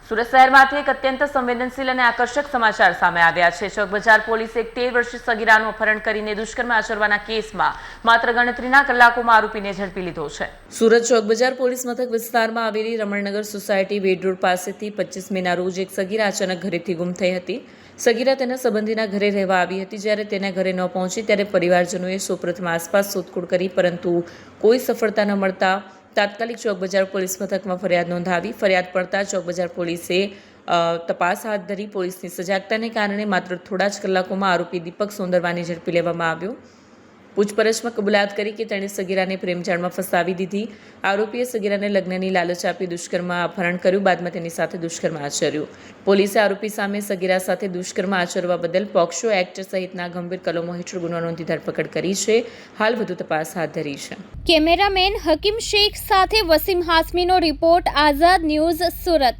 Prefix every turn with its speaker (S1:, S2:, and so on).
S1: સુરત શહેરમાંથી એક અત્યંત સંવેદનશીલ અને આકર્ષક સમાચાર સામે આવ્યા છે। ચોકબજાર પોલીસે એક 13 વર્ષીય સગીરાનું અપહરણ કરીને દુષ્કર્મ આચરવાના કેસમાં માત્ર ગણતરીના કલાકોમાં આરોપીને ઝડપી લીધો છે। સુરત ચોકબજાર પોલીસ મથક વિસ્તારમાં આવેલી રમણનગર સોસાયટી વેડ રોડ પાસેથી 25 મેના રોજ એક સગીરા અચાનક ઘરેથી ગુમ થઈ હતી। સગીરા તેના સંબંધીના ઘરે રહેવા આવી હતી। જ્યારે તેના ઘરે ન પહોંચી ત્યારે પરિવારજનોએ સૌપ્રથમ આસપાસ શોધખોળ કરી, પરંતુ કોઈ સફળતા ન મળતા તાત્કાલિક ચોકબજાર પોલીસ મથકમાં ફરિયાદ નોંધાવી। ફરિયાદ પડતા ચોકબજાર પોલીસે તપાસ હાથ ધરી। પોલીસની સજાગતાને કારણે માત્ર થોડા જ કલાકોમાં આરોપી દીપક સોંદરવાને ઝડપી લેવામાં આવ્યો। પૂછપરછમાં કબૂલાત કરી કે તેણે સગીરાને પ્રેમજાળમાં ફસાવી દીધી। આરોપીએ સગીરાને લગ્નની લાલચ આપી દુષ્કર્મ અપહરણ કર્યું, બાદમાં તેની સાથે દુષ્કર્મ આચર્યું। પોલીસે આરોપી સામે સગીરા સાથે દુષ્કર્મ આચરવા બદલ પોક્સો એક્ટ સહિતના ગંભીર કલમો હેઠળ ગુનો નોંધી ધરપકડ કરી છે। હાલ વધુ તપાસ હાથ ધરી છે।
S2: કેમેરામેન હકીમ શેખ સાથે વસીમ હાસમીનો રિપોર્ટ, આઝાદ ન્યૂઝ, સુરત।